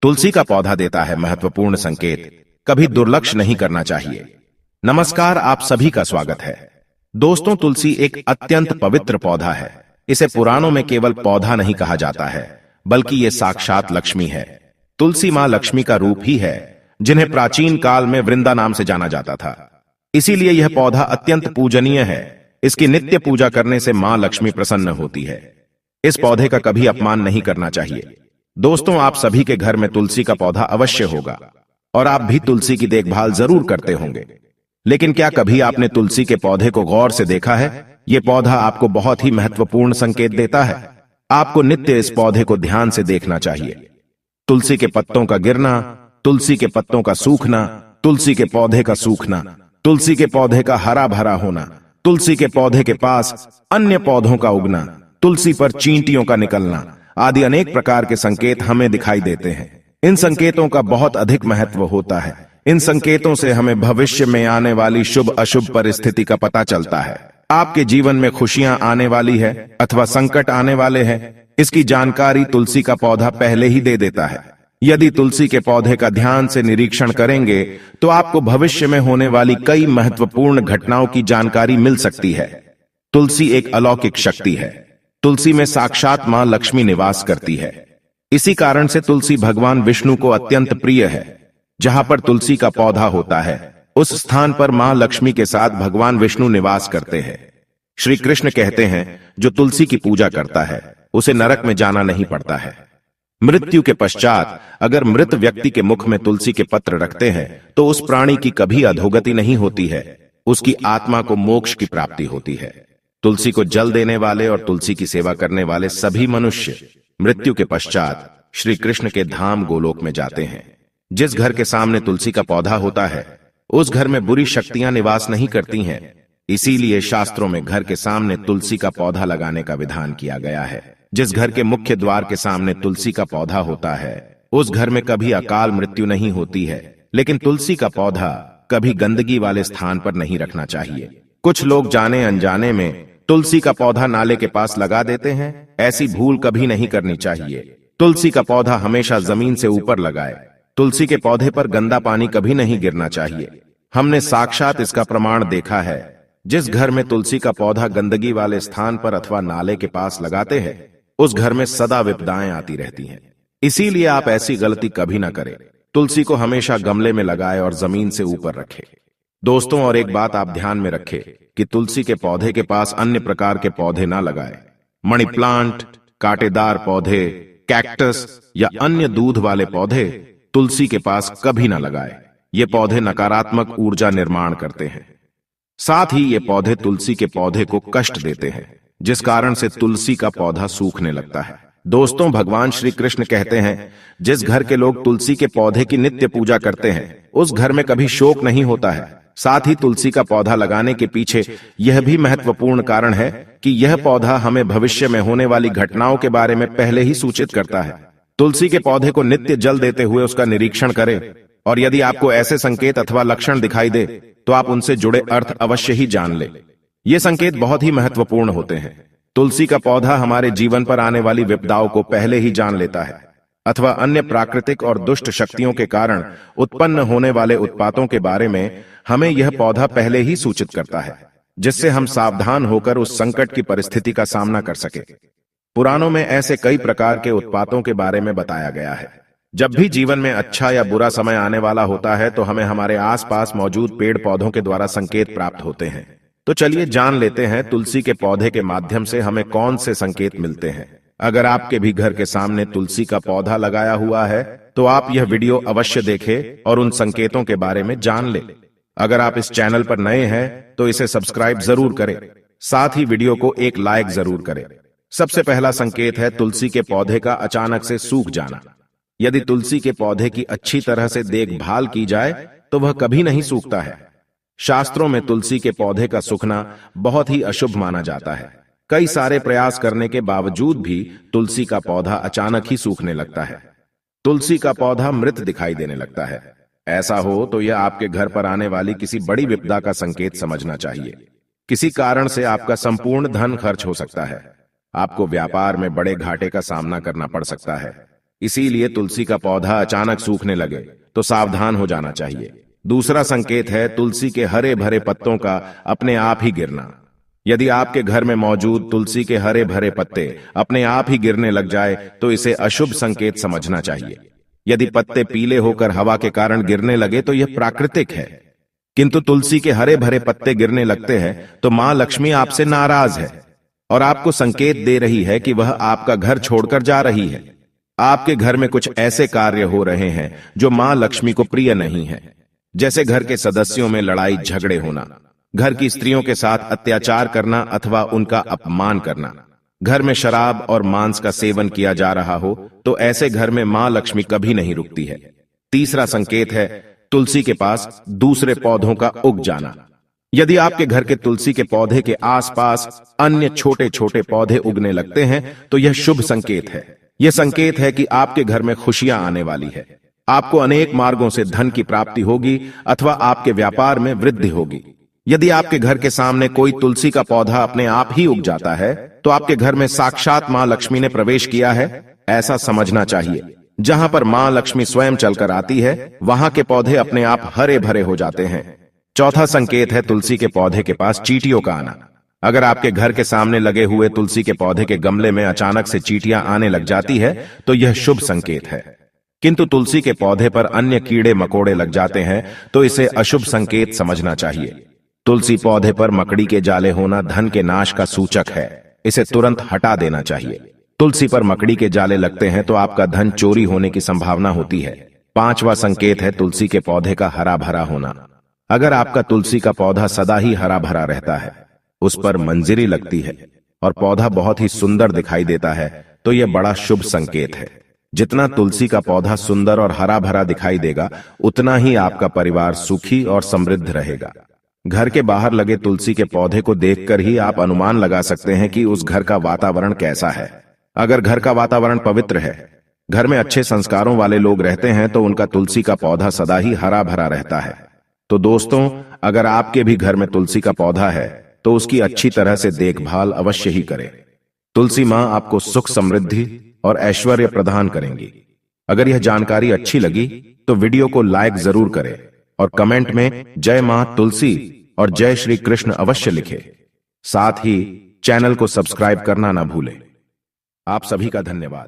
तुलसी का पौधा देता है महत्वपूर्ण संकेत, कभी दुर्लक्ष्य नहीं करना चाहिए। नमस्कार, आप सभी का स्वागत है। दोस्तों, तुलसी एक अत्यंत पवित्र पौधा है। इसे पुराणों में केवल पौधा नहीं कहा जाता है, बल्कि ये साक्षात लक्ष्मी है। तुलसी मां लक्ष्मी का रूप ही है, जिन्हें प्राचीन काल में वृंदा नाम से जाना जाता था। इसीलिए यह पौधा अत्यंत पूजनीय है। इसकी नित्य पूजा करने से मां लक्ष्मी प्रसन्न होती है। इस पौधे का कभी अपमान नहीं करना चाहिए। दोस्तों, आप सभी के घर में तुलसी का पौधा अवश्य होगा और आप भी तुलसी की देखभाल जरूर करते होंगे। लेकिन क्या कभी आपने तुलसी के पौधे को गौर से देखा है? यह पौधा आपको बहुत ही महत्वपूर्ण संकेत देता है। आपको नित्य इस पौधे को ध्यान से देखना चाहिए। तुलसी के पत्तों का गिरना, तुलसी के पत्तों का सूखना, तुलसी के पौधे का सूखना, तुलसी के पौधे का हरा भरा होना, तुलसी के पौधे के पास अन्य पौधों का उगना, तुलसी पर चींटियों का निकलना आदि अनेक प्रकार के संकेत हमें दिखाई देते हैं। इन संकेतों का बहुत अधिक महत्व होता है। इन संकेतों से हमें भविष्य में आने वाली शुभ अशुभ परिस्थिति का पता चलता है। आपके जीवन में खुशियां आने वाली है अथवा संकट आने वाले हैं, इसकी जानकारी तुलसी का पौधा पहले ही दे देता है। यदि तुलसी के पौधे का ध्यान से निरीक्षण करेंगे तो आपको भविष्य में होने वाली कई महत्वपूर्ण घटनाओं की जानकारी मिल सकती है। तुलसी एक अलौकिक शक्ति है। तुलसी में साक्षात मां लक्ष्मी निवास करती है। इसी कारण से तुलसी भगवान विष्णु को अत्यंत प्रिय है। जहां पर तुलसी का पौधा होता है, उस स्थान पर मां लक्ष्मी के साथ भगवान विष्णु निवास करते हैं। श्री कृष्ण कहते हैं, जो तुलसी की पूजा करता है उसे नरक में जाना नहीं पड़ता है। मृत्यु के पश्चात अगर मृत व्यक्ति के मुख में तुलसी के पत्र रखते हैं तो उस प्राणी की कभी अधोगति नहीं होती है। उसकी आत्मा को मोक्ष की प्राप्ति होती है। तुलसी को जल देने वाले और तुलसी की सेवा करने वाले सभी मनुष्य मृत्यु के पश्चात श्री कृष्ण के धाम गोलोक में जाते हैं। जिस घर के सामने तुलसी का पौधा होता है, उस घर में बुरी शक्तियां निवास नहीं करती हैं। इसीलिए शास्त्रों में घर के सामने तुलसी का पौधा लगाने का विधान किया गया है। जिस घर के मुख्य द्वार के सामने तुलसी का पौधा होता है, उस घर में कभी अकाल मृत्यु नहीं होती है। लेकिन तुलसी का पौधा कभी गंदगी वाले स्थान पर नहीं रखना चाहिए। कुछ लोग जाने अनजाने में तुलसी का पौधा नाले के पास लगा देते हैं। ऐसी भूल कभी नहीं करनी चाहिए। तुलसी का पौधा हमेशा जमीन से ऊपर लगाए। तुलसी के पौधे पर गंदा पानी कभी नहीं गिरना चाहिए। हमने साक्षात इसका प्रमाण देखा है। जिस घर में तुलसी का पौधा गंदगी वाले स्थान पर अथवा नाले के पास लगाते हैं, उस घर में सदा विपदाएं आती रहती हैं। इसीलिए आप ऐसी गलती कभी ना करें। तुलसी को हमेशा गमले में लगाए और जमीन से ऊपर रखें। दोस्तों, और एक बात आप ध्यान में रखें कि तुलसी के पौधे के पास अन्य प्रकार के पौधे ना लगाएं। मनी प्लांट, कांटेदार पौधे, कैक्टस या अन्य दूध वाले पौधे तुलसी के पास कभी ना लगाएं। ये पौधे नकारात्मक ऊर्जा निर्माण करते हैं। साथ ही ये पौधे तुलसी के पौधे को कष्ट देते हैं, जिस कारण से तुलसी का पौधा सूखने लगता है। दोस्तों, भगवान श्री कृष्ण कहते हैं, जिस घर के लोग तुलसी के पौधे की नित्य पूजा करते हैं, उस घर में कभी शोक नहीं होता है। साथ ही तुलसी का पौधा लगाने के पीछे यह भी महत्वपूर्ण कारण है कि यह पौधा हमें भविष्य में होने वाली घटनाओं के बारे में पहले ही सूचित करता है। तुलसी के पौधे को नित्य जल देते हुए उसका निरीक्षण करें, और यदि आपको ऐसे संकेत अथवा लक्षण दिखाई दे तो आप उनसे जुड़े अर्थ अवश्य ही जान लें। ये संकेत बहुत ही महत्वपूर्ण होते हैं। तुलसी का पौधा हमारे जीवन पर आने वाली विपदाओं को पहले ही जान लेता है, अथवा अन्य प्राकृतिक और दुष्ट शक्तियों के कारण उत्पन्न होने वाले उत्पातों के बारे में हमें यह पौधा पहले ही सूचित करता है, जिससे हम सावधान होकर उस संकट की परिस्थिति का सामना कर सके। पुराणों में ऐसे कई प्रकार के उत्पातों के बारे में बताया गया है। जब भी जीवन में अच्छा या बुरा समय आने वाला होता है तो हमें हमारे आसपास मौजूद पेड़ पौधों के द्वारा संकेत प्राप्त होते हैं। तो चलिए जान लेते हैं तुलसी के पौधे के माध्यम से हमें कौन से संकेत मिलते हैं। अगर आपके भी घर के सामने तुलसी का पौधा लगाया हुआ है तो आप यह वीडियो अवश्य देखें और उन संकेतों के बारे में जान लें। अगर आप इस चैनल पर नए हैं तो इसे सब्सक्राइब जरूर करें। साथ ही वीडियो को एक लाइक जरूर करें। सबसे पहला संकेत है तुलसी के पौधे का अचानक से सूख जाना। यदि तुलसी के पौधे की अच्छी तरह से देखभाल की जाए तो वह कभी नहीं सूखता है। शास्त्रों में तुलसी के पौधे का सूखना बहुत ही अशुभ माना जाता है। कई सारे प्रयास करने के बावजूद भी तुलसी का पौधा अचानक ही सूखने लगता है। तुलसी का पौधा मृत दिखाई देने लगता है। ऐसा हो तो यह आपके घर पर आने वाली किसी बड़ी विपदा का संकेत समझना चाहिए। किसी कारण से आपका संपूर्ण धन खर्च हो सकता है। आपको व्यापार में बड़े घाटे का सामना करना पड़ सकता है। इसीलिए तुलसी का पौधा अचानक सूखने लगे तो सावधान हो जाना चाहिए। दूसरा संकेत है तुलसी के हरे भरे पत्तों का अपने आप ही गिरना। यदि आपके घर में मौजूद तुलसी के हरे भरे पत्ते अपने आप ही गिरने लग जाए तो इसे अशुभ संकेत समझना चाहिए। यदि पत्ते पीले होकर हवा के कारण गिरने लगे तो यह प्राकृतिक है, किंतु तुलसी के हरे भरे पत्ते गिरने लगते हैं तो मां लक्ष्मी आपसे नाराज है और आपको संकेत दे रही है कि वह आपका घर छोड़कर जा रही है। आपके घर में कुछ ऐसे कार्य हो रहे हैं जो मां लक्ष्मी को प्रिय नहीं है, जैसे घर के सदस्यों में लड़ाई झगड़े होना, घर की स्त्रियों के साथ अत्याचार करना अथवा उनका अपमान करना, घर में शराब और मांस का सेवन किया जा रहा हो तो ऐसे घर में मां लक्ष्मी कभी नहीं रुकती है। तीसरा संकेत है तुलसी के पास दूसरे पौधों का उग जाना। यदि आपके घर के तुलसी के पौधे के आसपास अन्य छोटे छोटे पौधे उगने लगते हैं तो यह शुभ संकेत है। यह संकेत है कि आपके घर में खुशियां आने वाली है। आपको अनेक मार्गों से धन की प्राप्ति होगी अथवा आपके व्यापार में वृद्धि होगी। यदि आपके घर के सामने कोई तुलसी का पौधा अपने आप ही उग जाता है तो आपके घर में साक्षात मां लक्ष्मी ने प्रवेश किया है, ऐसा समझना चाहिए। जहां पर मां लक्ष्मी स्वयं चलकर आती है वहां के पौधे अपने आप हरे भरे हो जाते हैं। चौथा संकेत है तुलसी के पौधे के पास चींटियों का आना। अगर आपके घर के सामने लगे हुए तुलसी के पौधे के गमले में अचानक से चींटियां आने लग जाती है तो यह शुभ संकेत है, किंतु तुलसी के पौधे पर अन्य कीड़े मकोड़े लग जाते हैं तो इसे अशुभ संकेत समझना चाहिए। तुलसी पौधे पर मकड़ी के जाले होना धन के नाश का सूचक है, इसे तुरंत हटा देना चाहिए। तुलसी पर मकड़ी के जाले लगते हैं तो आपका धन चोरी होने की संभावना होती है। पांचवा संकेत है तुलसी के पौधे का हरा भरा होना। अगर आपका तुलसी का पौधा सदा ही हरा भरा रहता है, उस पर मंजरी लगती है और पौधा बहुत ही सुंदर दिखाई देता है तो यह बड़ा शुभ संकेत है। जितना तुलसी का पौधा सुंदर और हरा भरा दिखाई देगा उतना ही आपका परिवार सुखी और समृद्ध रहेगा। घर के बाहर लगे तुलसी के पौधे को देखकर ही आप अनुमान लगा सकते हैं कि उस घर का वातावरण कैसा है। अगर घर का वातावरण पवित्र है, घर में अच्छे संस्कारों वाले लोग रहते हैं तो उनका तुलसी का पौधा सदा ही हरा भरा रहता है। तो दोस्तों, अगर आपके भी घर में तुलसी का पौधा है तो उसकी अच्छी तरह से देखभाल अवश्य ही करें। तुलसी मां आपको सुख समृद्धि और ऐश्वर्य प्रदान करेंगी। अगर यह जानकारी अच्छी लगी तो वीडियो को लाइक जरूर करें और कमेंट में जय मां तुलसी और जय श्री कृष्ण अवश्य लिखें। साथ ही चैनल को सब्सक्राइब करना ना भूलें। आप सभी का धन्यवाद।